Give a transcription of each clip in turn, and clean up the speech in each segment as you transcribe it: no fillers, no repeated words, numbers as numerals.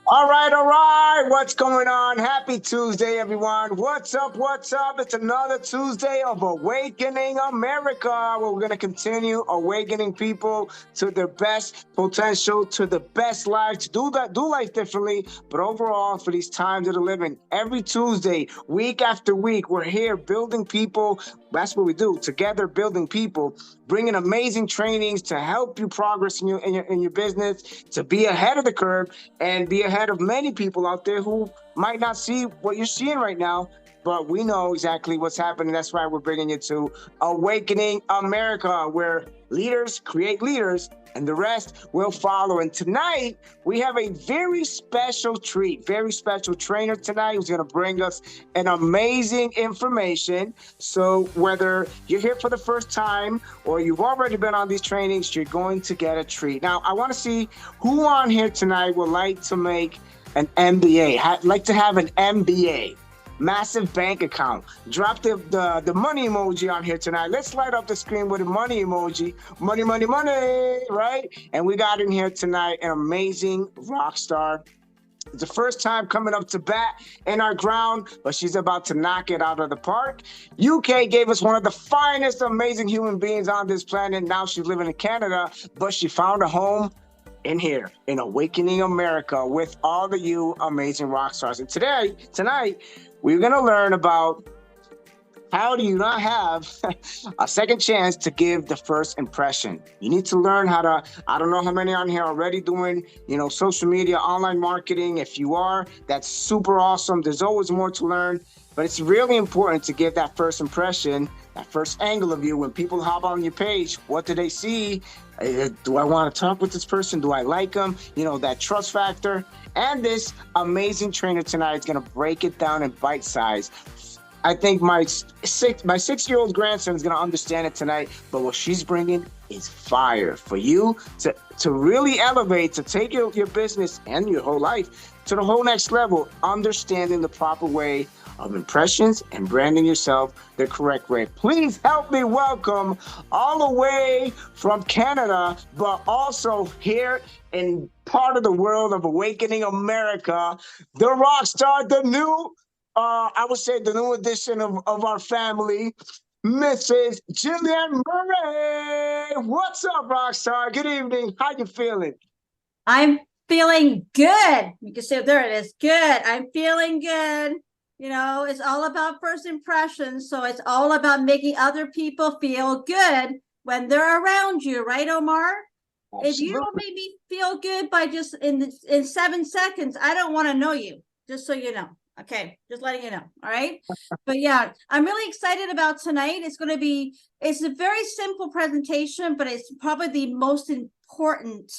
All right. What's going on? Happy Tuesday, everyone. What's up? What's up? It's another Tuesday of Awakening America, where we're going to continue awakening people to their best potential, to the best life, to do life differently, but overall for these times that are living. Every Tuesday, week after week, we're here building people. That's what we do together, building people, bringing amazing trainings to help you progress in your business, to be ahead of the curve and be ahead of many people out there who might not see what you're seeing right now. But we know exactly what's happening. That's why we're bringing you to Awakening America, where leaders create leaders and the rest will follow. And tonight, we have a very special treat, very special trainer tonight who's going to bring us an amazing information. So whether you're here for the first time or you've already been on these trainings, you're going to get a treat. Now, I want to see who on here tonight would like to make an MBA, like to have an MBA. Massive bank account. Drop the money emoji on here tonight. Let's light up the screen with a money emoji. Money, money, money, right? And we got in here tonight an amazing rock star. It's the first time coming up to bat in our ground, but she's about to knock it out of the park. UK gave us one of the finest, amazing human beings on this planet. Now she's living in Canada, but she found a home in here, in Awakening America, with all of you amazing rock stars. And tonight, we're going to learn about how do you not have a second chance to give the first impression. You need to learn how to, I don't know how many on here are already doing, social media, online marketing. If you are, that's super awesome. There's always more to learn, but it's really important to give that first impression, that first angle of you. When people hop on your page, what do they see? Do I want to talk with this person? Do I like them? That trust factor. And this amazing trainer tonight is going to break it down in bite size. I think my 6-year-old grandson is going to understand it tonight, but what she's bringing is fire for you to really elevate, to take your business and your whole life to the whole next level, understanding the proper way of impressions and branding yourself the correct way. Please help me welcome all the way from Canada, but also here in part of the world of Awakening America, the rock star, the new, I would say the new addition of our family, Mrs. Jillian Murray. What's up, rock star? Good evening. How you feeling? I'm feeling good. You can say, there it is. Good. I'm feeling good. It's all about first impressions. So it's all about making other people feel good when they're around you, right, Omar? Absolutely. If you don't make me feel good by just in 7 seconds, I don't want to know you, just so you know. Okay, just letting you know. All right. But yeah, I'm really excited about tonight. It's a very simple presentation, but it's probably the most important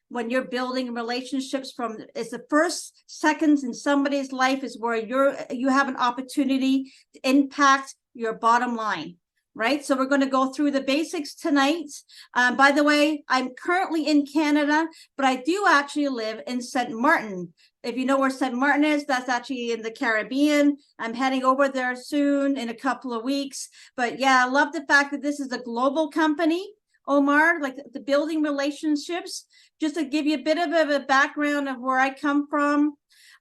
when you're building relationships. It's the first seconds in somebody's life is where you have an opportunity to impact your bottom line, right? So we're going to go through the basics tonight. By the way, I'm currently in Canada, but I do actually live in St. Martin. If you know where St. Martin is, that's actually in the Caribbean. I'm heading over there soon in a couple of weeks. But yeah, I love the fact that this is a global company, Omar, like the building relationships. Just to give you a bit of a background of where I come from.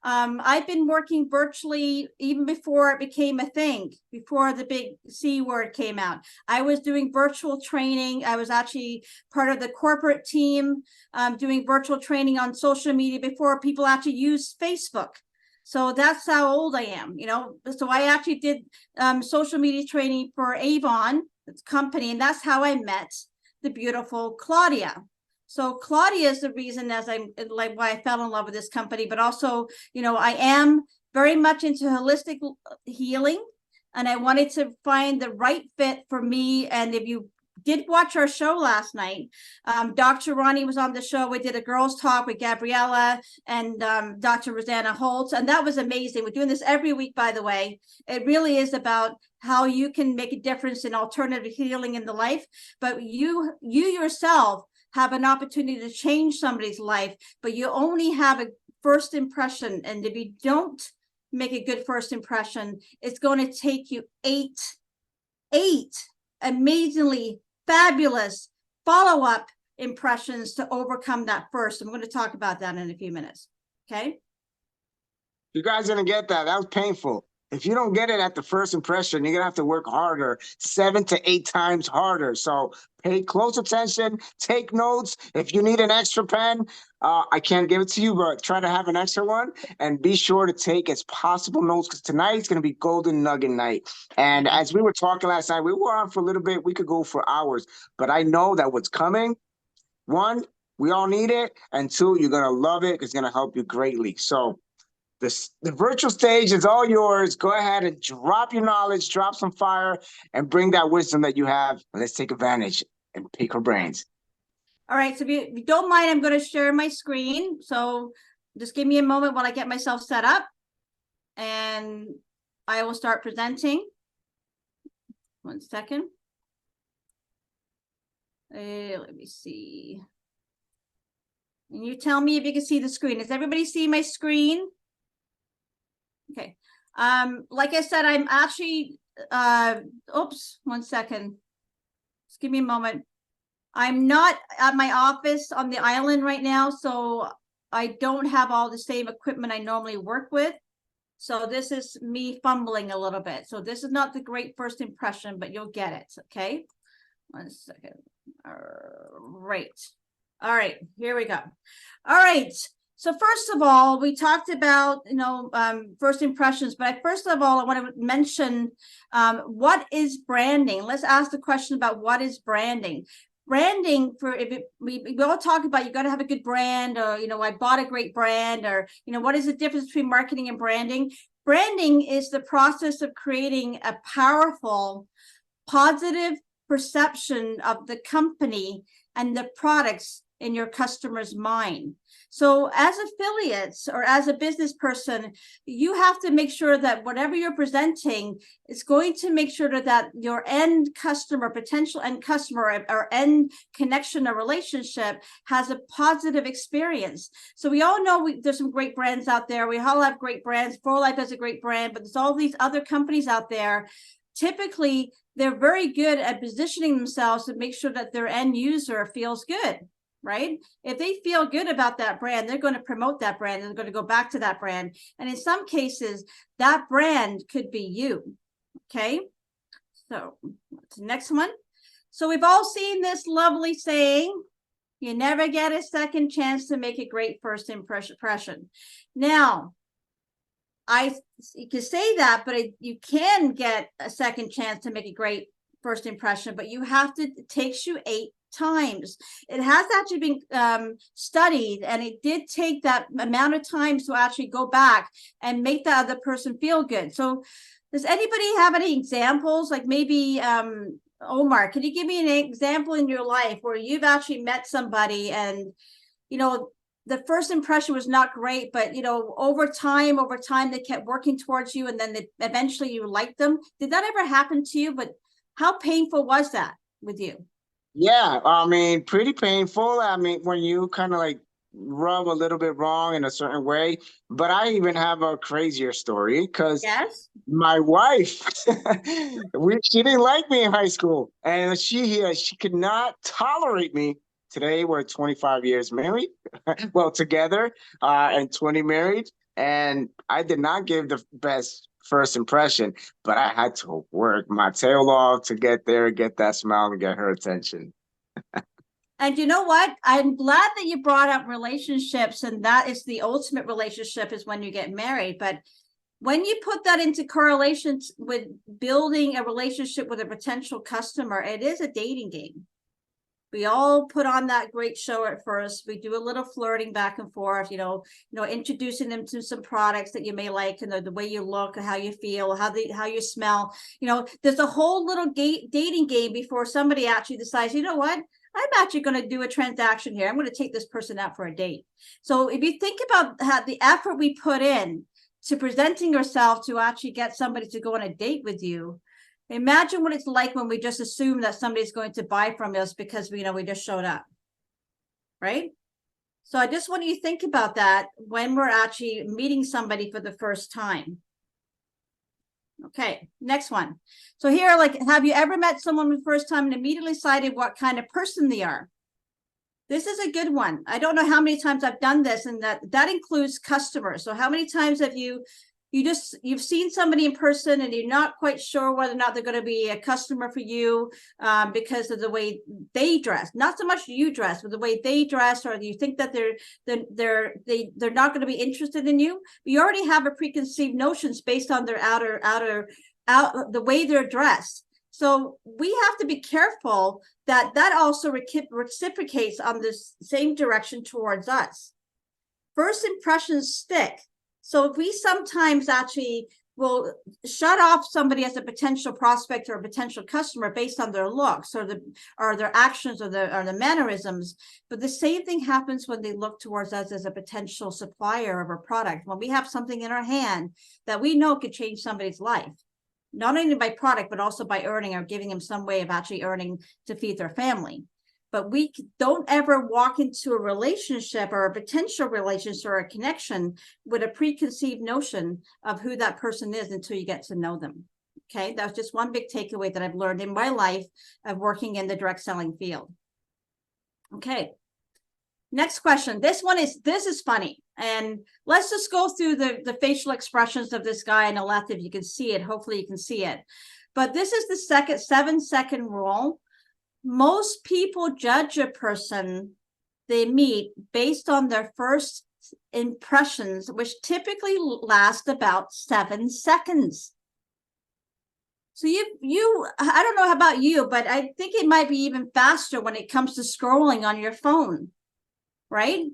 I've been working virtually even before it became a thing, before the big C word came out. I was doing virtual training. I was actually part of the corporate team doing virtual training on social media before people actually used Facebook. So that's how old I am, So I actually did social media training for Avon, its company, and that's how I met the beautiful Claudia. So Claudia is the reason why I fell in love with this company, but also, I am very much into holistic healing, and I wanted to find the right fit for me. And if you did watch our show last night, Dr. Ronnie was on the show. We did a girls talk with Gabriella and Dr. Rosanna Holtz, and that was amazing. We're doing this every week, by the way. It really is about how you can make a difference in alternative healing in the life, but you yourself have an opportunity to change somebody's life, but you only have a first impression. And if you don't make a good first impression, it's going to take you eight amazingly fabulous follow-up impressions to overcome that first. I'm going to talk about that in a few minutes. Okay. You guys didn't get that. That was painful. If you don't get it at the first impression, you're gonna have to work harder, 7 to 8 times harder. So pay close attention, take notes. If you need an extra pen, I can't give it to you, but try to have an extra one and be sure to take as possible notes because tonight's gonna be golden nugget night. And as we were talking last night, we were on for a little bit. We could go for hours, but I know that what's coming, one, we all need it, and two, you're gonna love it. It's gonna help you greatly. So the virtual stage is all yours. Go ahead and drop your knowledge, drop some fire, and bring that wisdom that you have. Let's take advantage and pick her brains. All right. So if you don't mind, I'm going to share my screen. So just give me a moment while I get myself set up, and I will start presenting. 1 second. Let me see. And you tell me if you can see the screen. Does everybody see my screen? Okay. Like I said, I'm actually, oops, 1 second. Just give me a moment. I'm not at my office on the island right now, so I don't have all the same equipment I normally work with. So this is me fumbling a little bit. So this is not the great first impression, but you'll get it. Okay. 1 second. All right. All right, here we go. All right. So first of all, we talked about, first impressions, but first of all, I want to mention what is branding? Let's ask the question about what is branding? Branding, we all talk about, you got to have a good brand, or, I bought a great brand, or, what is the difference between marketing and branding? Branding is the process of creating a powerful, positive perception of the company and the products in your customer's mind. So as affiliates or as a business person, you have to make sure that whatever you're presenting is going to make sure that your end customer, potential end customer, or end connection or relationship has a positive experience. So we all know there's some great brands out there. We all have great brands. ForLife has a great brand, but there's all these other companies out there. Typically, they're very good at positioning themselves to make sure that their end user feels good. Right? If they feel good about that brand, they're going to promote that brand. They're going to go back to that brand. And in some cases, that brand could be you. Okay. So the next one. So we've all seen this lovely saying, you never get a second chance to make a great first impression. Now, you can say that, but you can get a second chance to make a great first impression, but it takes you 8 times. It has actually been studied, and it did take that amount of time to actually go back and make the other person feel good. So does anybody have any examples? Like maybe Omar, can you give me an example in your life where you've actually met somebody and the first impression was not great, but over time they kept working towards you, and then eventually you liked them? Did that ever happen to you? But how painful was that with you? Yeah, I mean, pretty painful. I mean, when you kind of like rub a little bit wrong in a certain way. But I even have a crazier story because yes, my wife, she didn't like me in high school, and she could not tolerate me. Today we're 25 years married, well together, and 20 married, and I did not give the best first impression, but I had to work my tail off to get there, get that smile, and get her attention. And you know what? I'm glad that you brought up relationships, and that is the ultimate relationship is when you get married. But when you put that into correlation with building a relationship with a potential customer, it is a dating game. We all put on that great show at first. We do a little flirting back and forth, introducing them to some products that you may like, and the way you look, how you feel, how you smell. There's a whole little dating game before somebody actually decides, you know what? I'm actually going to do a transaction here. I'm going to take this person out for a date. So if you think about how the effort we put in to presenting yourself to actually get somebody to go on a date with you, imagine what it's like when we just assume that somebody's going to buy from us because we just showed up, right? So I just want you to think about that when we're actually meeting somebody for the first time. Okay, next one. So here, like, have you ever met someone for the first time and immediately decided what kind of person they are? This is a good one. I don't know how many times I've done this, and that includes customers. So how many times have you've seen somebody in person and you're not quite sure whether or not they're going to be a customer for you because of the way they dress, not so much you dress, but the way they dress, or you think that they're not going to be interested in you. You already have a preconceived notions based on their the way they're dressed. So we have to be careful that also reciprocates on the same direction towards us. First impressions stick. So we sometimes actually will shut off somebody as a potential prospect or a potential customer based on their looks or their actions or the mannerisms. But the same thing happens when they look towards us as a potential supplier of a product. When we have something in our hand that we know could change somebody's life, not only by product, but also by earning or giving them some way of actually earning to feed their family. But we don't ever walk into a relationship or a potential relationship or a connection with a preconceived notion of who that person is until you get to know them. Okay, that's just one big takeaway that I've learned in my life of working in the direct selling field. Okay, next question. This is funny. And let's just go through the facial expressions of this guy on the left, if you can see it. Hopefully you can see it. But this is the 7-second rule. Most people judge a person they meet based on their first impressions, which typically last about 7 seconds. So I don't know about you, but I think it might be even faster when it comes to scrolling on your phone, right?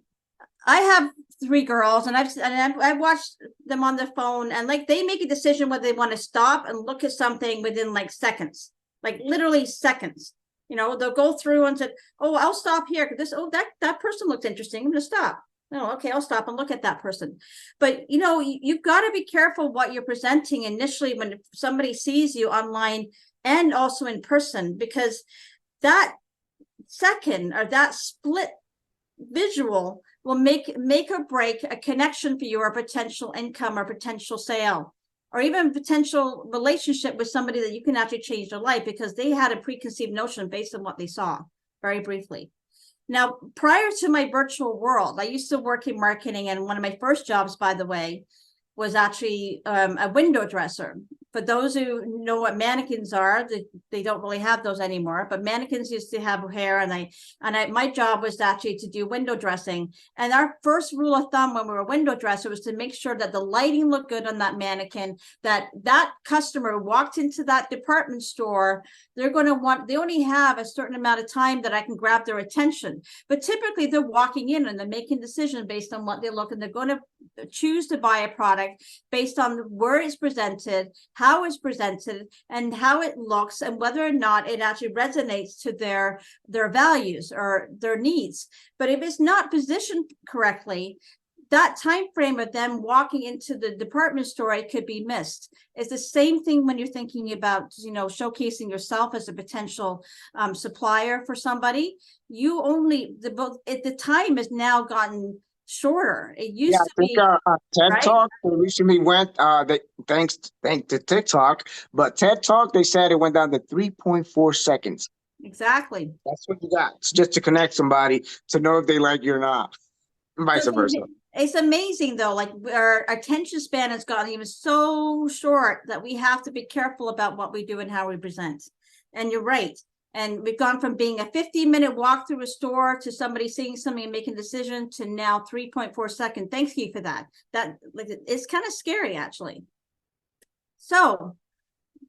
I have 3 girls, and I've watched them on the phone, and like they make a decision whether they want to stop and look at something within like seconds, like literally seconds. You know, they'll go through and say, "Oh, I'll stop here because that person looks interesting. I'm going to stop." Oh, okay, I'll stop and look at that person. But you know, you've got to be careful what you're presenting initially when somebody sees you online and also in person, because that second or that split visual will make or break a connection for you, or potential income or potential sale, or even potential relationship with somebody that you can actually change their life because they had a preconceived notion based on what they saw. Very briefly. Now, prior to my virtual world, I used to work in marketing, and one of my first jobs, by the way, was actually a window dresser. For those who know what mannequins are, they don't really have those anymore, but mannequins used to have hair, and my job was actually to do window dressing. And our first rule of thumb when we were a window dresser was to make sure that the lighting looked good on that mannequin, that customer walked into that department store, they only have a certain amount of time that I can grab their attention. But typically they're walking in and they're making decisions based on what they look, and they're going to choose to buy a product based on where it's presented, how it's presented, and how it looks, and whether or not it actually resonates to their values or their needs. But if it's not positioned correctly, that time frame of them walking into the department store, it could be missed. It's the same thing when you're thinking about, you know, showcasing yourself as a potential supplier for somebody. The time has now gotten shorter. It used to be TED right? Talk recently went thanks to TikTok, but TED Talk, they said it went down to 3.4 seconds. Exactly. That's what you got. It's just to connect somebody to know if they like you or not, and vice versa. It's amazing though, like our attention span has gotten even so short that we have to be careful about what we do and how we present. And you're right. And we've gone from being a 15-minute walk through a store to somebody seeing something and making a decision to now 3.4 seconds. Thanks you for that. It's kind of scary actually. So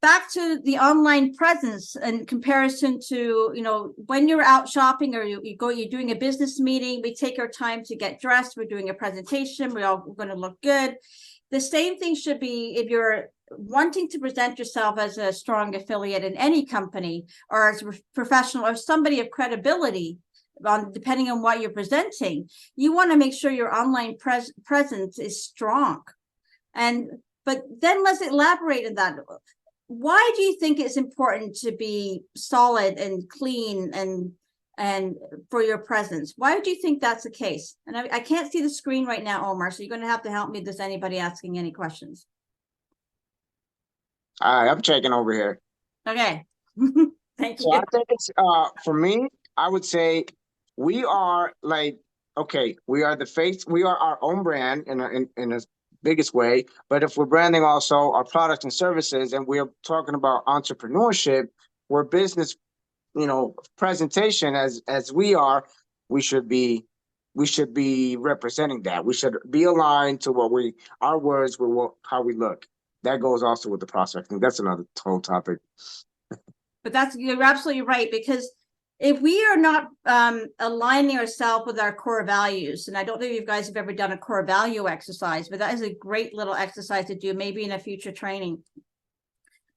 back to the online presence in comparison to, you know, when you're out shopping or you're doing a business meeting, we take our time to get dressed. We're doing a presentation. We're going to look good. The same thing should be if you're wanting to present yourself as a strong affiliate in any company, or as a professional or somebody of credibility, depending on what you're presenting. You want to make sure your online presence is strong. But then let's elaborate on that. Why do you think it's important to be solid and clean and for your presence? Why do you think that's the case? And I can't see the screen right now, Omar, so you're going to have to help me if there's anybody asking any questions. All right, I'm checking over here. Okay. Thank So I you. think it's for me, I would say we are like okay, we are the face, we are our own brand in the biggest way. But if we're branding also our products and services, and we're talking about entrepreneurship, we're business, presentation as we are, we should be we should be representing that. We should be aligned to what we our words with how we look. That goes also with the prospecting. That's another whole topic. But you're absolutely right, because if we are not aligning ourselves with our core values, and I don't know if you guys have ever done a core value exercise, but that is a great little exercise to do maybe in a future training.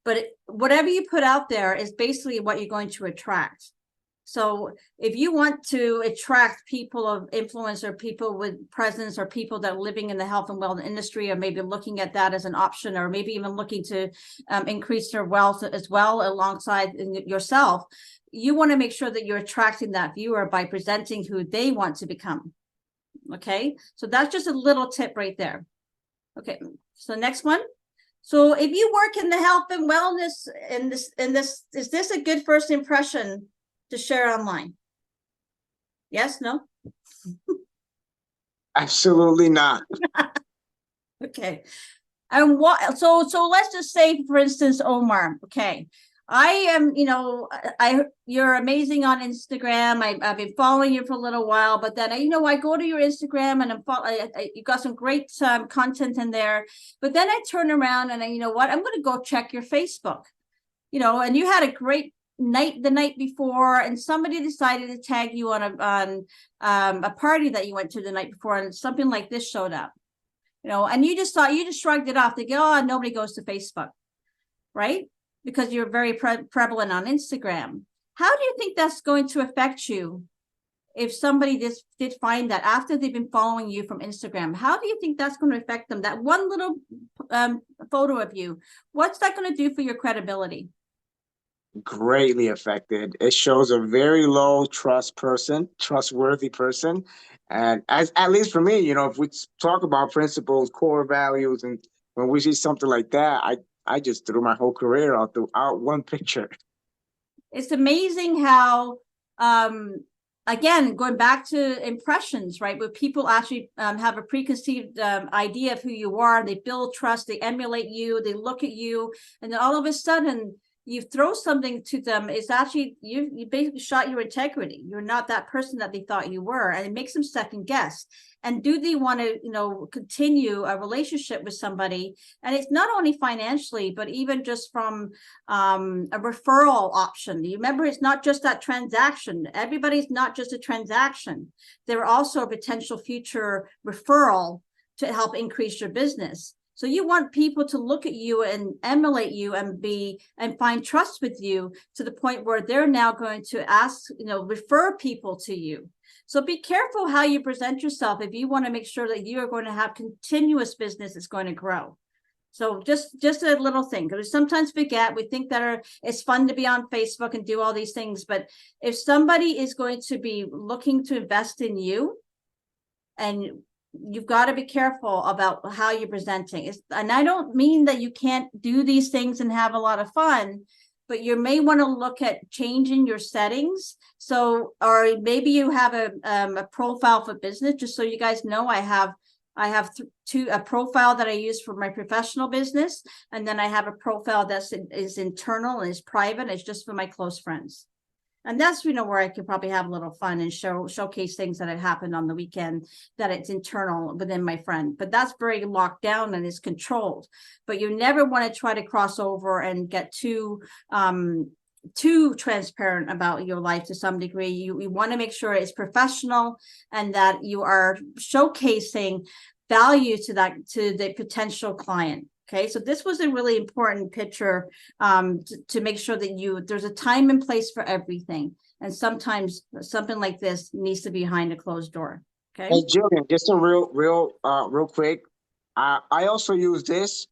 But whatever you put out there is basically what you're going to attract. So if you want to attract people of influence or people with presence or people that are living in the health and wellness industry, or maybe looking at that as an option, or maybe even looking to increase their wealth as well alongside yourself, you want to make sure that you're attracting that viewer by presenting who they want to become. Okay, so that's just a little tip right there. Okay, so next one. So if you work in the health and wellness is this a good first impression to share online? Yes, no? Absolutely not. Okay. And what, so let's just say, for instance, Omar, okay. I am, you're amazing on Instagram. I've been following you for a little while, but then I go to your Instagram and you got some great content in there. But then I turn around and I'm going to go check your Facebook. And you had a great night the night before, and somebody decided to tag you on a party that you went to the night before, and something like this showed up. And you just shrugged it off. They go, oh, nobody goes to Facebook, right? Because you're very prevalent on Instagram. How do you think that's going to affect you if somebody just did find that after they've been following you from Instagram? How do you think that's going to affect them? That one little photo of you, what's that going to do for your credibility? Greatly affected. It shows a very low trustworthy person. And as at least for me, if we talk about principles, core values, and when we see something like that, I just threw my whole career out one picture. It's amazing how again, going back to impressions, right? Where people actually have a preconceived idea of who you are, they build trust, they emulate you, they look at you, and then all of a sudden you throw something to them. It's actually, you basically shot your integrity. You're not that person that they thought you were, and it makes them second guess. And do they want to, continue a relationship with somebody? And it's not only financially, but even just from a referral option. You remember, it's not just that transaction. Everybody's not just a transaction. They're also a potential future referral to help increase your business. So you want people to look at you and emulate you and find trust with you to the point where they're now going to refer people to you. So be careful how you present yourself if you want to make sure that you are going to have continuous business that's going to grow. So just a little thing, because we sometimes forget, we think that it's fun to be on Facebook and do all these things. But if somebody is going to be looking to invest in you, and you've got to be careful about how you're presenting. And I don't mean that you can't do these things and have a lot of fun, but you may want to look at changing your settings. So, or maybe you have a profile for business. Just so you guys know, I have a profile that I use for my professional business, and then I have a profile that is internal and is private. It's just for my close friends. And that's, where I could probably have a little fun and showcase things that had happened on the weekend, that it's internal within my friend. But that's very locked down and is controlled. But you never want to try to cross over and get too transparent about your life to some degree. You want to make sure it's professional and that you are showcasing value to the potential client. Okay, so this was a really important picture to make sure that there's a time and place for everything. And sometimes something like this needs to be behind a closed door. Okay. Hey, Julian, just a real quick. I also use this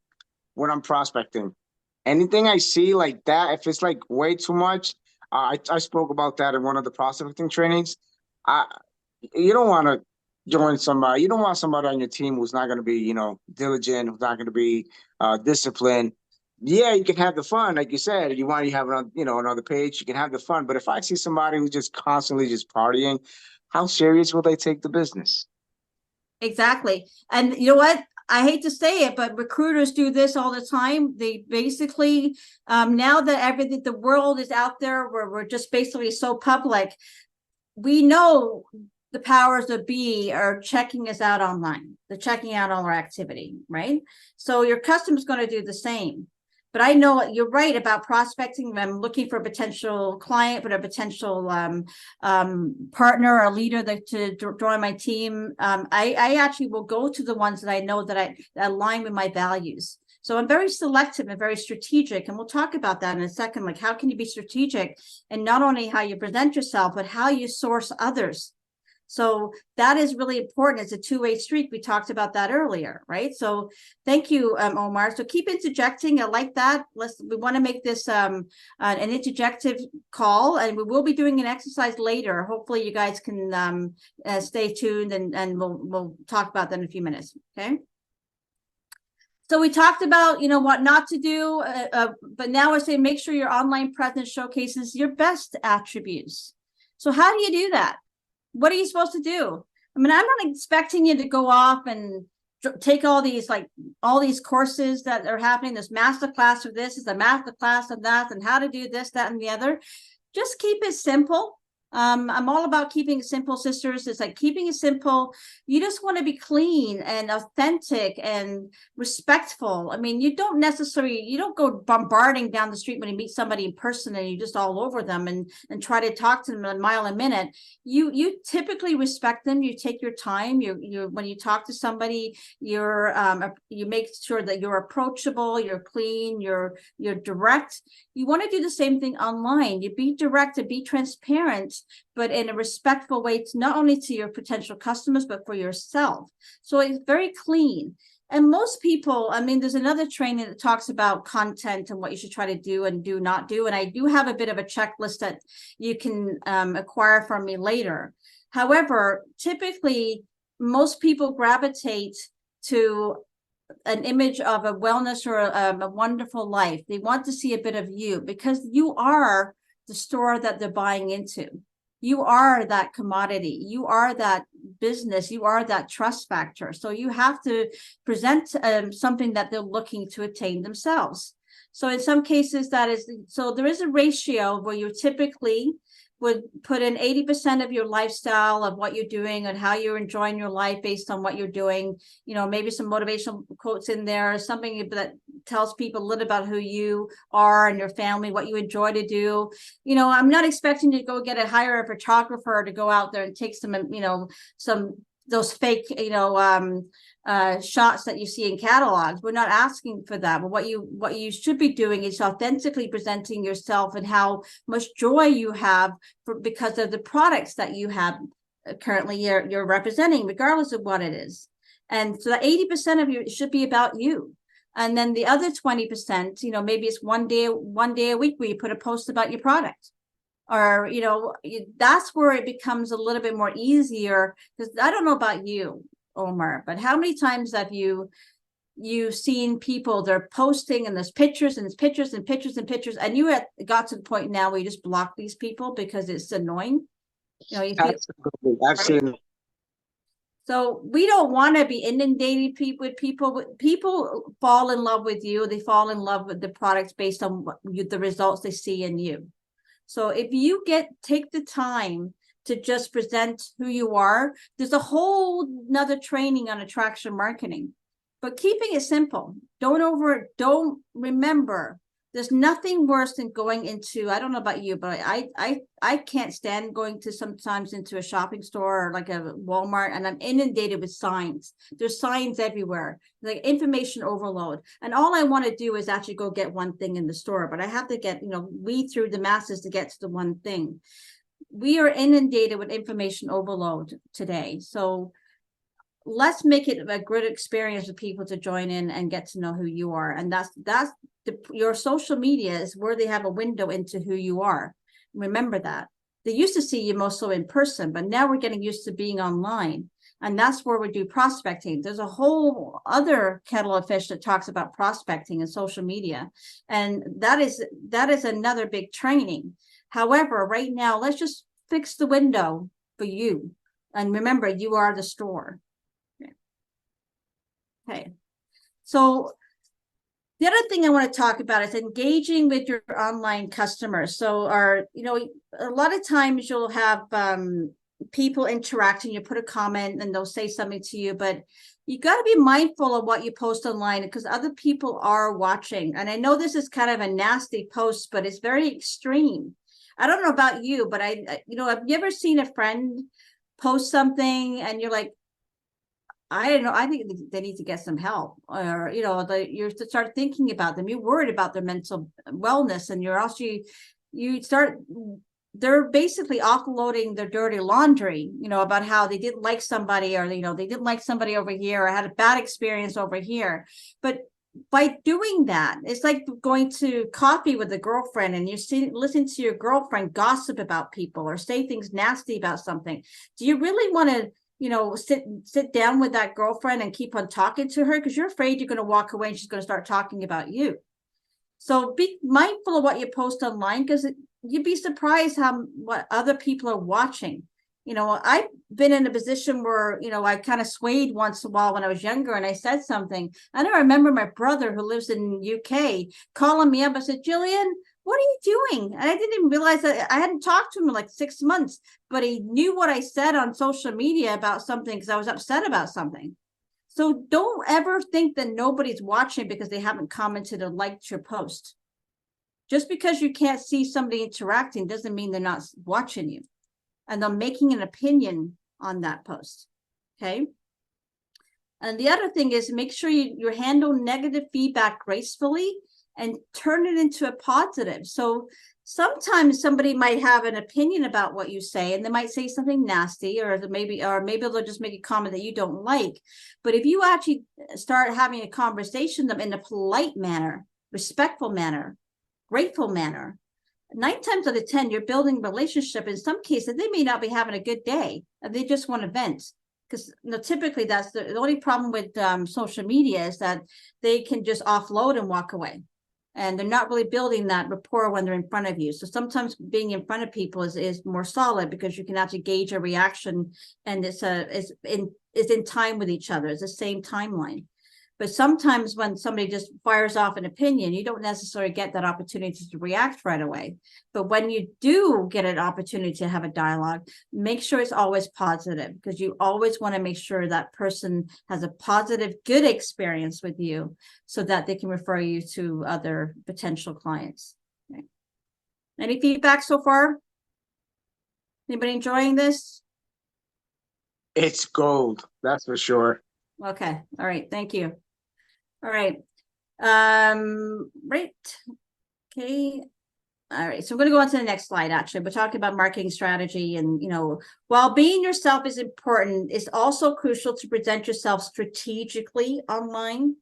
when I'm prospecting. Anything I see like that, if it's like way too much, I spoke about that in one of the prospecting trainings. You don't want to join somebody. You don't want somebody on your team who's not going to be, diligent, who's not going to be disciplined. yeah, you can have the fun, like you said. You have another, another page. You can have the fun. But if I see somebody who's just constantly just partying, how serious will they take the business? Exactly. And you know what? I hate to say it, but recruiters do this all the time. They basically, now that everything, the world is out there where we're just basically so public, we know the powers that be are checking us out online. They're checking out all our activity, right? So your customer's going to do the same. But I know you're right about prospecting. I'm looking for a potential client, but a potential partner or leader to join my team. I actually will go to the ones that I know that align with my values. So I'm very selective and very strategic. And we'll talk about that in a second. Like, how can you be strategic and not only how you present yourself, but how you source others? So that is really important. It's a two-way street. We talked about that earlier, right? So thank you, Omar. So keep interjecting. I like that. We want to make this an interjective call, and we will be doing an exercise later. Hopefully you guys can stay tuned, and we'll talk about that in a few minutes. Okay. So we talked about, what not to do, but now we're saying make sure your online presence showcases your best attributes. So how do you do that? What are you supposed to do? I mean, I'm not expecting you to go off and take all these courses that are happening. This master class of this is a master class of that, and how to do this, that, and the other. Just keep it simple. I'm all about keeping it simple, sisters. It's like keeping it simple. You just want to be clean and authentic and respectful. I mean, you don't go bombarding down the street when you meet somebody in person and you just all over them and try to talk to them a mile a minute. You typically respect them. You take your time. You when you talk to somebody, you make sure that you're approachable, you're clean, you're direct. You want to do the same thing online. You be direct and be transparent, but in a respectful way, to not only to your potential customers, but for yourself. So it's very clean. And most people, I mean, there's another training that talks about content and what you should try to do and do not do. And I do have a bit of a checklist that you can acquire from me later. However, typically, most people gravitate to an image of a wellness or a wonderful life. They want to see a bit of you because you are the store that they're buying into. You are that commodity. You are that business. You are that trust factor. So you have to present something that they're looking to attain themselves. So in some cases there is a ratio where you typically would put in 80% of your lifestyle of what you're doing and how you're enjoying your life based on what you're doing. Maybe some motivational quotes in there, something that tells people a little about who you are and your family, what you enjoy to do. I'm not expecting you to go hire a photographer to go out there and take some those fake, shots that you see in catalogs. We're not asking for that. But what you should be doing is authentically presenting yourself and how much joy you have because of the products that you have currently you're representing, regardless of what it is. And so that 80% of you should be about you. And then the other 20%, maybe it's one day a week where you put a post about your product. Or, that's where it becomes a little bit more easier, because I don't know about you, Omar, but how many times have you've seen people, they're posting and there's pictures and there's pictures and pictures and pictures, and you got to the point now where you just block these people because it's annoying. You feel, Absolutely. I've seen. So we don't want to be inundating people with people. People fall in love with you. They fall in love with the products based on the results they see in you. So if you take the time to just present who you are, there's a whole nother training on attraction marketing, but keeping it simple. Don't remember, there's nothing worse than going into, I don't know about you, but I can't stand going to sometimes into a shopping store or like a Walmart, and I'm inundated with signs. There's signs everywhere, like information overload. And all I want to do is actually go get one thing in the store, but I have to weed through the masses to get to the one thing. We are inundated with information overload today. So let's make it a good experience for people to join in and get to know who you are. And your social media is where they have a window into who you are. Remember that. They used to see you most so in person, but now we're getting used to being online. And that's where we do prospecting. There's a whole other kettle of fish that talks about prospecting and social media. And that is another big training. However, right now, let's just fix the window for you. And remember, you are the store. Okay. So the other thing I want to talk about is engaging with your online customers. So a lot of times you'll have people interacting, you put a comment and they'll say something to you, but you got to be mindful of what you post online because other people are watching. And I know this is kind of a nasty post, but it's very extreme. I don't know about you, but have you ever seen a friend post something and you're like, I don't know, I think they need to get some help, or you start thinking about them. You're worried about their mental wellness, and they're basically offloading their dirty laundry, about how they didn't like somebody, or they didn't like somebody over here, or had a bad experience over here. But by doing that, it's like going to coffee with a girlfriend and listen to your girlfriend gossip about people or say things nasty about something. Do you really want to sit down with that girlfriend and keep on talking to her? Because you're afraid you're going to walk away and she's going to start talking about you. So be mindful of what you post online, because you'd be surprised what other people are watching. I've been in a position where, I kind of swayed once in a while when I was younger and I said something. And I remember my brother who lives in UK calling me up. I said, Jillian, what are you doing? And I didn't even realize that I hadn't talked to him in like 6 months, but he knew what I said on social media about something because I was upset about something. So don't ever think that nobody's watching because they haven't commented or liked your post. Just because you can't see somebody interacting doesn't mean they're not watching you. And they're making an opinion on that post. Okay. And the other thing is make sure you handle negative feedback gracefully and turn it into a positive. So sometimes somebody might have an opinion about what you say, and they might say something nasty, or maybe they'll just make a comment that you don't like. But if you actually start having a conversation with them in a polite manner, respectful manner, grateful manner, 9 times out of 10, you're building a relationship. In some cases, they may not be having a good day, and they just want to vent. Because typically that's the only problem with social media is that they can just offload and walk away. And they're not really building that rapport when they're in front of you. So sometimes being in front of people is more solid because you can actually gauge a reaction, and it's in time with each other. It's the same timeline. But sometimes when somebody just fires off an opinion, you don't necessarily get that opportunity to react right away. But when you do get an opportunity to have a dialogue, make sure it's always positive, because you always want to make sure that person has a positive, good experience with you so that they can refer you to other potential clients. Okay. Any feedback so far? Anybody enjoying this? It's gold, that's for sure. Okay. All right. Thank you. All right. Right. Okay. All right. So I'm going to go on to the next slide. Actually, we're talking about marketing strategy, and, while being yourself is important, it's also crucial to present yourself strategically online.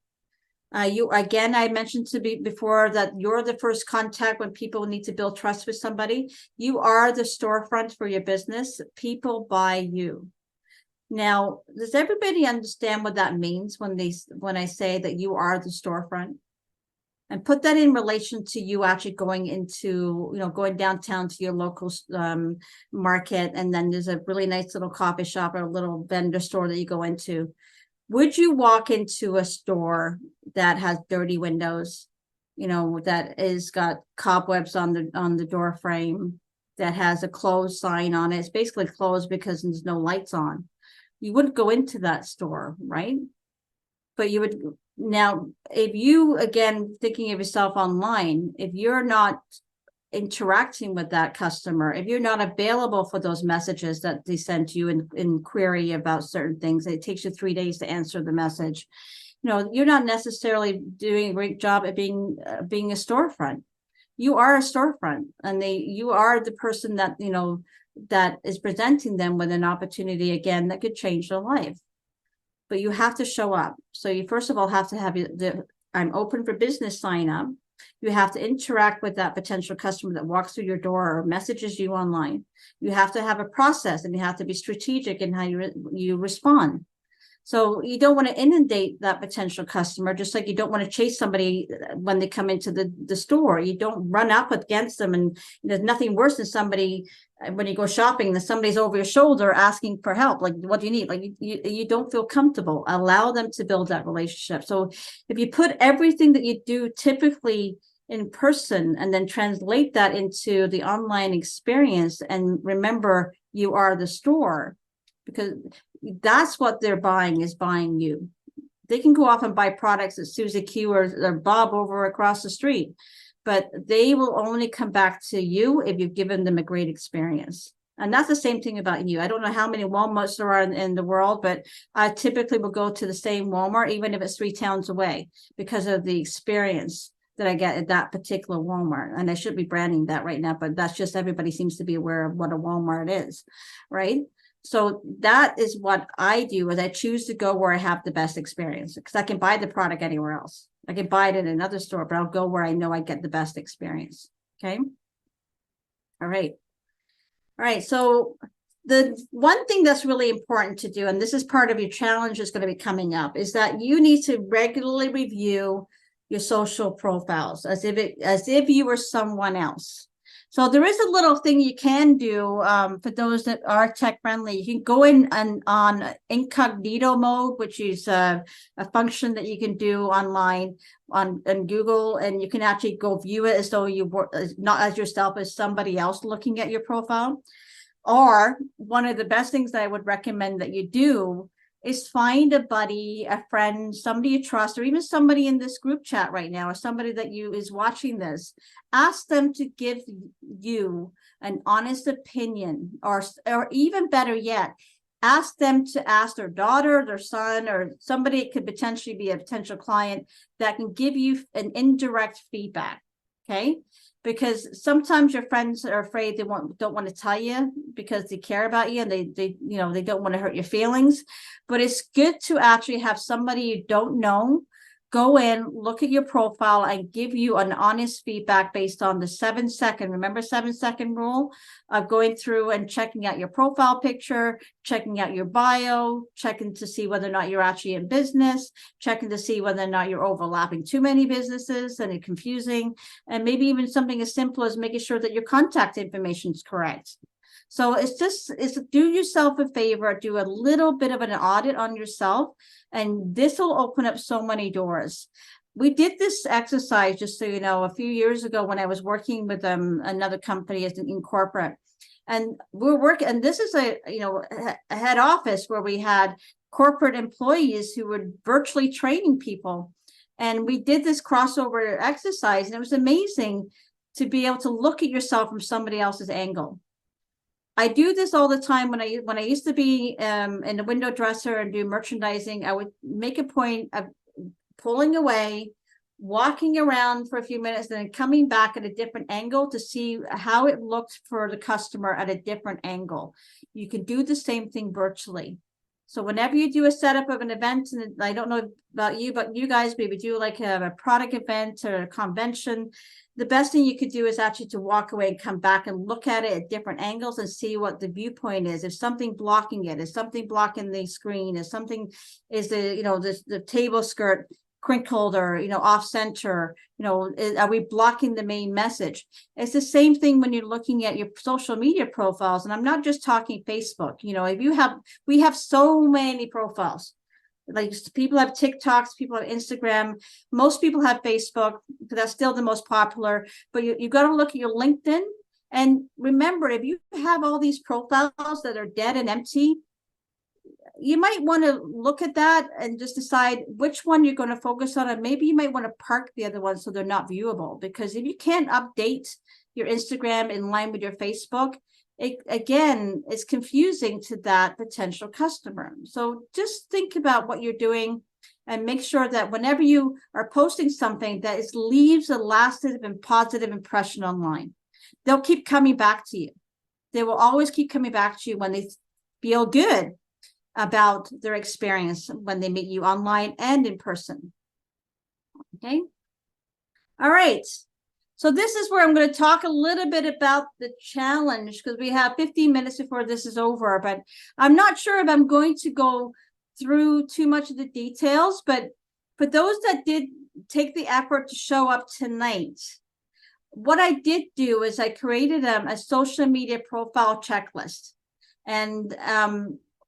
I mentioned before that you're the first contact when people need to build trust with somebody. You are the storefront for your business. People buy you. Now, does everybody understand what that means when I say that you are the storefront? And put that in relation to you actually going downtown to your local market, and then there's a really nice little coffee shop or a little vendor store that you go into. Would you walk into a store that has dirty windows, that is got cobwebs on the door frame, that has a closed sign on it? It's basically closed because there's no lights on. You wouldn't go into that store, right? But you would. Now, if you, again, thinking of yourself online, if you're not interacting with that customer, if you're not available for those messages that they send to you in query about certain things, it takes you 3 days to answer the message. You're not necessarily doing a great job at being a storefront. You are a storefront, and you are the person that, that is presenting them with an opportunity, again, that could change their life. But you have to show up. So you first of all have to have the I'm open for business sign up. You have to interact with that potential customer that walks through your door or messages you online. You have to have a process, and you have to be strategic in how you respond. So you don't want to inundate that potential customer, just like you don't want to chase somebody when they come into the store. You don't run up against them. And there's nothing worse than somebody, when you go shopping, that somebody's over your shoulder asking for help. Like, what do you need? Like, you don't feel comfortable. Allow them to build that relationship. So if you put everything that you do typically in person and then translate that into the online experience, and remember, you are the store, because that's what they're buying, is buying you. They can go off and buy products at Susie Q or Bob over across the street, but they will only come back to you if you've given them a great experience. And that's the same thing about you. I don't know how many Walmarts there are in the world, but I typically will go to the same Walmart, even if it's 3 towns away, because of the experience that I get at that particular Walmart. And I should be branding that right now, but that's just, everybody seems to be aware of what a Walmart is, right? So that is what I do, is I choose to go where I have the best experience, because I can buy the product anywhere else. I can buy it in another store, but I'll go where I know I get the best experience. Okay. All right. All right. So the one thing that's really important to do, and this is part of your challenge is going to be coming up, is that you need to regularly review your social profiles as if you were someone else. So there is a little thing you can do for those that are tech friendly. You can go in on incognito mode, which is a function that you can do online on Google, and you can actually go view it as though you were not as yourself, as somebody else looking at your profile. Or one of the best things that I would recommend that you do is find a buddy, a friend, somebody you trust, or even somebody in this group chat right now, or somebody that is watching this. Ask them to give you an honest opinion, or even better yet, ask them to ask their daughter, their son, or somebody that could potentially be a potential client that can give you an indirect feedback. Okay. Because sometimes your friends are afraid they don't want to tell you because they care about you, and they don't want to hurt your feelings. But it's good to actually have somebody you don't know go in, look at your profile, and give you an honest feedback based on the 7-second, remember 7-second rule of going through and checking out your profile picture, checking out your bio, checking to see whether or not you're actually in business, checking to see whether or not you're overlapping too many businesses and it's confusing, and maybe even something as simple as making sure that your contact information is correct. So it's do yourself a favor, do a little bit of an audit on yourself, and this will open up so many doors. We did this exercise, just so you know, a few years ago when I was working with another company in corporate, and we're working, and this is a head office where we had corporate employees who were virtually training people, and we did this crossover exercise, and it was amazing to be able to look at yourself from somebody else's angle. I do this all the time. When I used to be in the window dresser and do merchandising, I would make a point of pulling away, walking around for a few minutes, and then coming back at a different angle to see how it looked for the customer at a different angle. You can do the same thing virtually. So whenever you do a setup of an event, and I don't know about you, but you guys maybe do like a product event or a convention, the best thing you could do is actually to walk away and come back and look at it at different angles and see what the viewpoint is. If something blocking it, is something blocking the screen, is something, is the table skirt crinkled or off center, are we blocking the main message? It's the same thing when you're looking at your social media profiles, and I'm not just talking Facebook. If we have so many profiles. Like, people have TikToks, people have Instagram, most people have Facebook, because that's still the most popular. But you've got to look at your LinkedIn, and remember, if you have all these profiles that are dead and empty, you might want to look at that and just decide which one you're going to focus on, and maybe you might want to park the other ones so they're not viewable. Because if you can't update your Instagram in line with your Facebook, it's confusing to that potential customer. So just think about what you're doing and make sure that whenever you are posting something, that it leaves a lasting and positive impression online. They'll keep coming back to you. They will always keep coming back to you when they feel good about their experience when they meet you online and in person. Okay. All right. So this is where I'm going to talk a little bit about the challenge, because we have 15 minutes before this is over, but I'm not sure if I'm going to go through too much of the details, but for those that did take the effort to show up tonight, what I did do is I created a social media profile checklist. And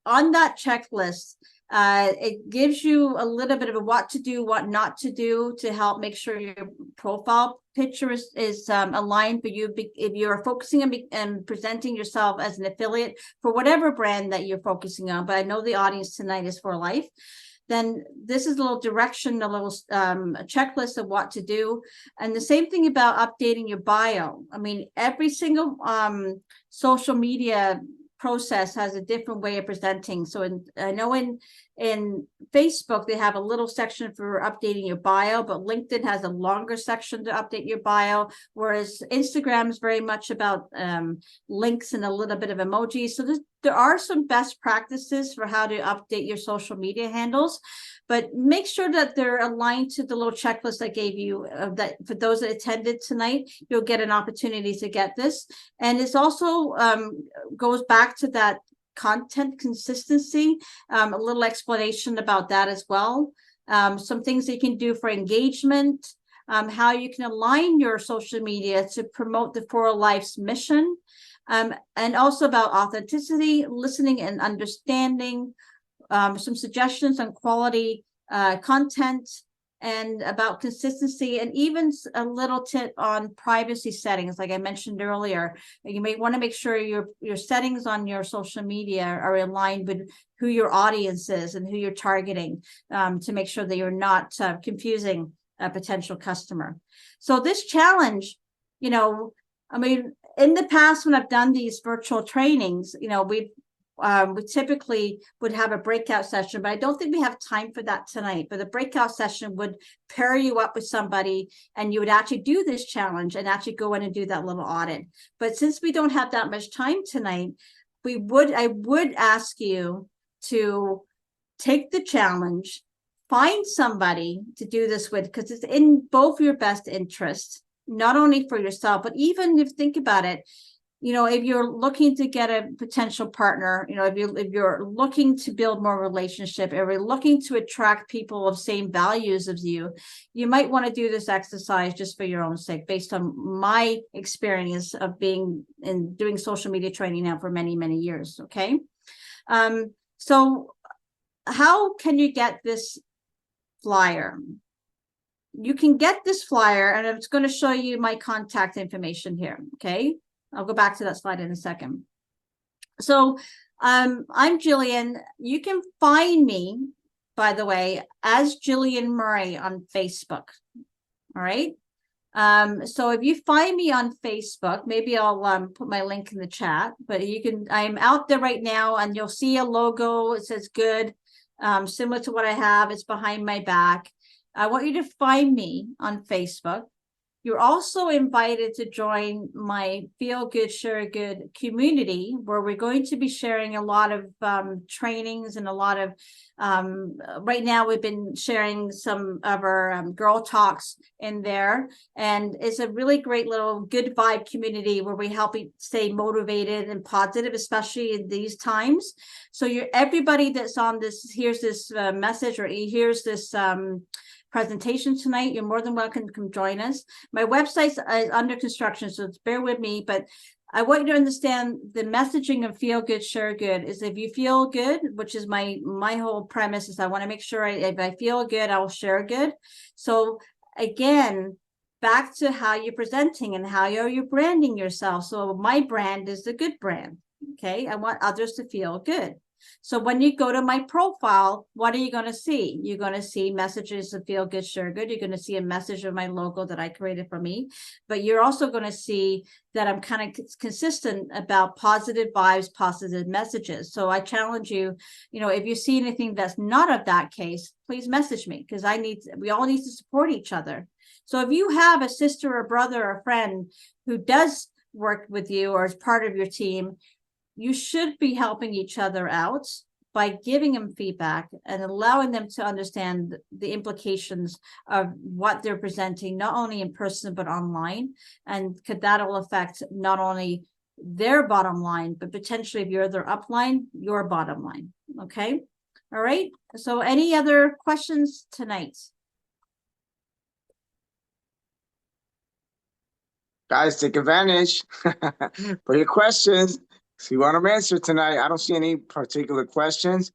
on that checklist, it gives you a little bit of a what to do, what not to do to help make sure your profile picture is aligned for you. If you're focusing on and presenting yourself as an affiliate for whatever brand that you're focusing on, but I know the audience tonight is for life, then this is a little direction, a little checklist of what to do. And the same thing about updating your bio. I mean, every single social media process has a different way of presenting. So I know in Facebook, they have a little section for updating your bio, but LinkedIn has a longer section to update your bio, whereas Instagram is very much about links and a little bit of emojis. So there are some best practices for how to update your social media handles, but make sure that they're aligned to the little checklist I gave you. That for those that attended tonight, you'll get an opportunity to get this. And it's also goes back to that content consistency, a little explanation about that as well. Some things you can do for engagement, how you can align your social media to promote the For Life's mission, and also about authenticity, listening and understanding, some suggestions on quality content, and about consistency, and even a little tip on privacy settings. Like I mentioned earlier, you may want to make sure your settings on your social media are aligned with who your audience is and who you're targeting, to make sure that you're not confusing a potential customer. So this challenge, I mean, in the past, when I've done these virtual trainings, we typically would have a breakout session, but I don't think we have time for that tonight. But the breakout session would pair you up with somebody, and you would actually do this challenge and actually go in and do that little audit. But since we don't have that much time tonight, I would ask you to take the challenge, find somebody to do this with, because it's in both your best interest, not only for yourself, but even if think about it, if you're looking to get a potential partner, if you're looking to build more relationship, if you're looking to attract people of same values as you might want to do this exercise just for your own sake, based on my experience of doing social media training now for many, many years. Okay. So how can you get this flyer? You can get this flyer, and I'm going to show you my contact information here. Okay. I'll go back to that slide in a second. So I'm Jillian. You can find me, by the way, as Jillian Murray on Facebook. All right. So if you find me on Facebook, maybe I'll put my link in the chat, but I'm out there right now, and you'll see a logo. It says good, similar to what I have. It's behind my back. I want you to find me on Facebook. You're also invited to join my Feel Good, Share Good community, where we're going to be sharing a lot of trainings and a lot of, right now we've been sharing some of our girl talks in there. And it's a really great little good vibe community where we help you stay motivated and positive, especially in these times. So everybody that's on this, hears this message, or hears this presentation tonight, you're more than welcome to come join us. My website's under construction, so bear with me, but I want you to understand the messaging of Feel Good, Share Good is if you feel good, which is my whole premise, is I want to make sure if I feel good, I'll share good. So again, back to how you're presenting and how you're branding yourself. So my brand is the good brand. Okay. I want others to feel good. So when you go to my profile, what are you going to see? You're going to see messages of Feel Good, Share Good. You're going to see a message of my logo that I created for me. But you're also going to see that I'm kind of consistent about positive vibes, positive messages. So I challenge you, if you see anything that's not of that case, please message me, because we all need to support each other. So if you have a sister or brother or friend who does work with you or is part of your team, you should be helping each other out by giving them feedback and allowing them to understand the implications of what they're presenting, not only in person, but online. And could that'll affect not only their bottom line, but potentially if you're their upline, your bottom line. Okay. All right. So any other questions tonight? Guys, take advantage for your questions. If you want them answered tonight, I don't see any particular questions,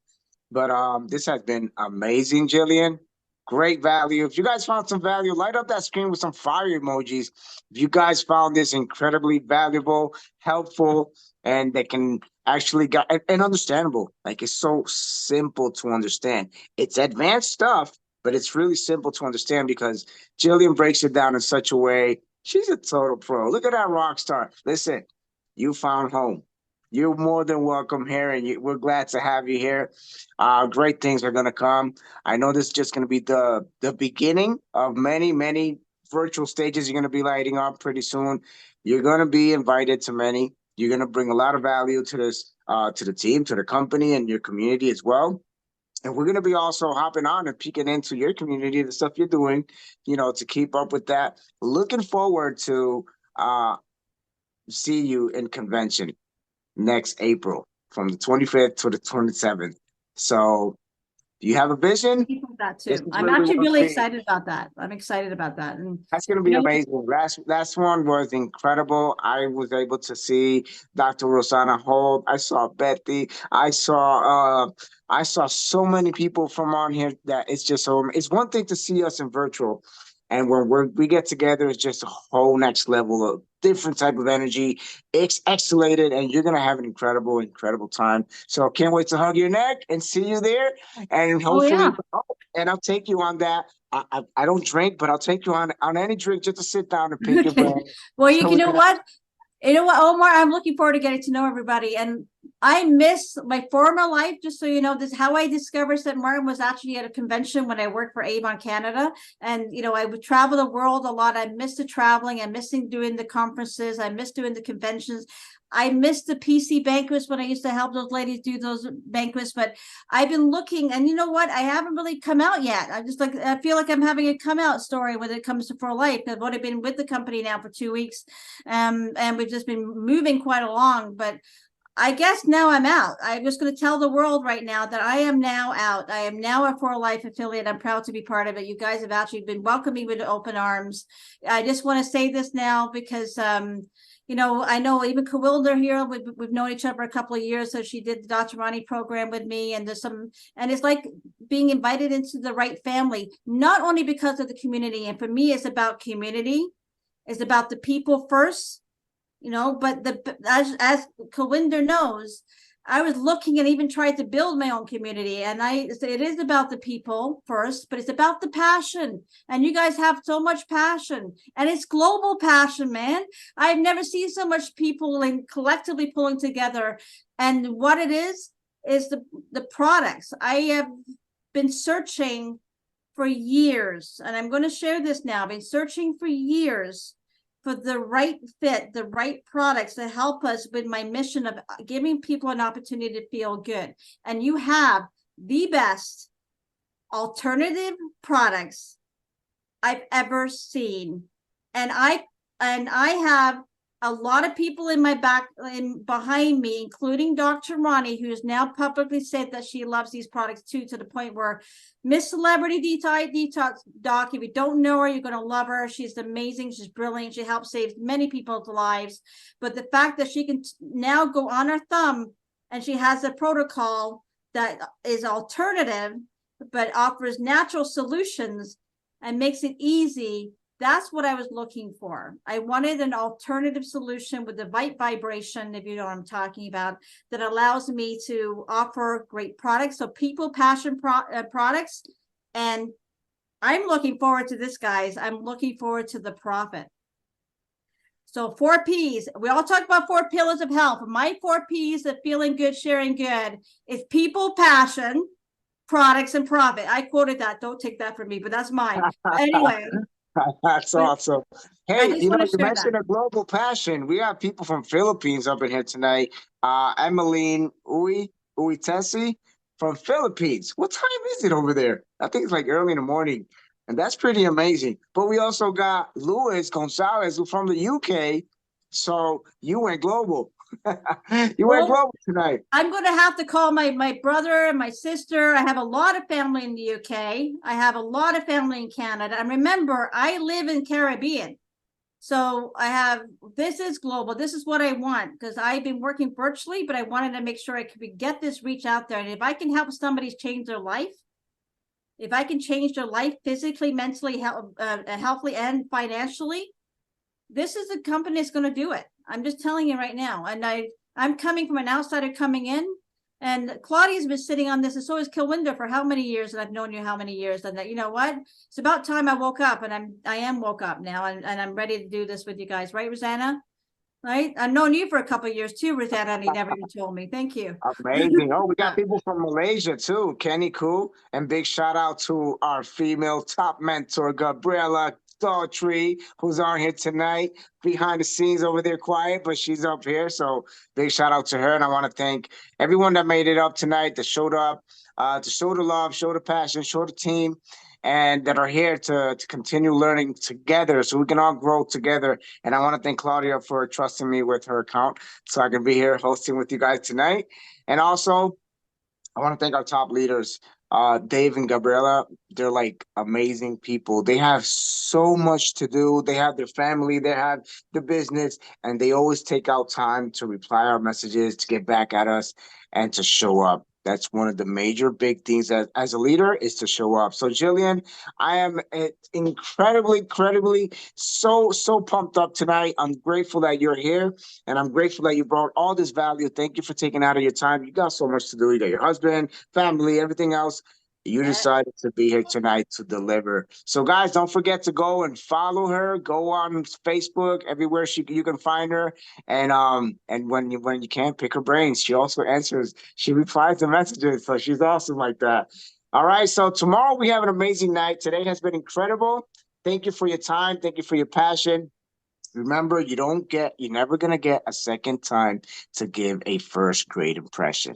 but this has been amazing, Jillian. Great value. If you guys found some value, light up that screen with some fire emojis. If you guys found this incredibly valuable, helpful, and they can actually get and understandable. Like, it's so simple to understand. It's advanced stuff, but it's really simple to understand because Jillian breaks it down in such a way. She's a total pro. Look at that rock star. Listen, you found home. You're more than welcome here, and we're glad to have you here. Great things are going to come. I know this is just going to be the beginning of many, many virtual stages you're going to be lighting up pretty soon. You're going to be invited to many. You're going to bring a lot of value to this, to the team, to the company, and your community as well. And we're going to be also hopping on and peeking into your community, the stuff you're doing, to keep up with that. Looking forward to see you in convention next April from the 25th to the 27th. So you have a vision? That too. I'm actually really excited about that. I'm excited about that. And that's going to be amazing. Last one was incredible. I was able to see Dr. Rosanna Holt. I saw Bethy. I saw so many people from on here that it's just so, it's one thing to see us in virtual. And when we get together, it's just a whole next level of different type of energy. It's exhalated, and you're going to have an incredible, incredible time. So can't wait to hug your neck and see you there. And hopefully, and I'll take you on that. I don't drink, but I'll take you on any drink just to sit down and pick your brain. Well, you know what? You know what, Omar, I'm looking forward to getting to know everybody. And I miss my former life, just so you know, this how I discovered St. Martin was actually at a convention when I worked for Avon Canada. And, I would travel the world a lot. I miss the traveling. I'm missing doing the conferences. I miss doing the conventions. I missed the PC banquets when I used to help those ladies do those banquets, but I've been looking, and you know what? I haven't really come out yet. I feel like I'm having a come out story when it comes to For Life. I've only been with the company now for 2 weeks, and we've just been moving quite along, but I guess now I'm out. I'm just going to tell the world right now that I am now out. I am now a For Life affiliate. I'm proud to be part of it. You guys have actually been welcoming me with open arms. I just want to say this now because, I know even Kawilder here, we've known each other a couple of years. So she did the Dr. Ronnie program with me, and and it's like being invited into the right family, not only because of the community. And for me, it's about community. It's about the people first, but as Kawinder knows, I was looking and even tried to build my own community. And it is about the people first, but it's about the passion. And you guys have so much passion, and it's global passion, man. I've never seen so much people collectively pulling together. And what it is the products. I have been searching for years, and I'm going to share this now. I've been searching for years for the right fit, the right products to help us with my mission of giving people an opportunity to feel good. And you have the best alternative products I've ever seen. And I have a lot of people in my behind me, including Dr. Ronnie, who has now publicly said that she loves these products too, to the point where Miss Celebrity Detox Doc, if you don't know her, you're going to love her. She's amazing. She's brilliant. She helps save many people's lives. But the fact that she can now go on her thumb and she has a protocol that is alternative, but offers natural solutions and makes it easy. That's what I was looking for. I wanted an alternative solution with the right vibration, if you know what I'm talking about, that allows me to offer great products. So people, passion products. And I'm looking forward to this, guys. I'm looking forward to the profit. So 4 Ps. We all talk about 4 pillars of health. My 4 Ps of feeling good, sharing good is people, passion, products, and profit. I quoted that. Don't take that from me, but that's mine. Anyway. That's awesome. Hey, you mentioned a global passion. We have people from Philippines up in here tonight. Emmeline Uitesi from Philippines. What time is it over there? I think it's like early in the morning. And that's pretty amazing. But we also got Luis Gonzalez from the UK. So you went global. You went Well, global tonight. I'm going to have to call my brother and my sister. I have a lot of family in the UK. I have a lot of family in Canada. And remember, I live in Caribbean. So this is global. This is what I want because I've been working virtually, but I wanted to make sure I could get this reach out there. And if I can help somebody change their life, if I can change their life physically, mentally, healthily, and financially, this is a company that's going to do it. I'm just telling you right now. And I'm coming from an outsider coming in, and Claudia's been sitting on this, and so has Kilwinda for how many years, and I've known you how many years, and that, you know what? It's about time I woke up, and I am woke up now, and I'm ready to do this with you guys, right, Rosanna? Right? I've known you for a couple of years too, Rosanna, and you never even told me. Thank you. Amazing. Oh, we got people from Malaysia too. Kenny Koo. And big shout out to our female top mentor, Gabriela Daughtry, who's on here tonight. Behind the scenes over there, quiet, but she's up here. So big shout out to her. And I want to thank everyone that made it up tonight, that showed up, to show the love, show the passion, show the team, and that are here to continue learning together so we can all grow together. And I want to thank Claudia for trusting me with her account so I can be here hosting with you guys tonight. And also, I want to thank our top leaders, Dave and Gabriela. They're like amazing people. They have so much to do. They have their family, they have the business, and they always take out time to reply our messages, to get back at us, and to show up. That's one of the major big things as a leader is to show up. So Jillian, I am incredibly so pumped up tonight. I'm grateful that you're here, and I'm grateful that you brought all this value. Thank you for taking out of your time. You got so much to do. You got your husband, family, everything else. You decided to be here tonight to deliver. So guys, don't forget to go and follow her. Go on Facebook, everywhere you can find her. And when you can, pick her brains. She also answers. She replies to messages. So she's awesome like that. All right. So tomorrow we have an amazing night. Today has been incredible. Thank you for your time. Thank you for your passion. Remember, you're never gonna get a second time to give a first great impression.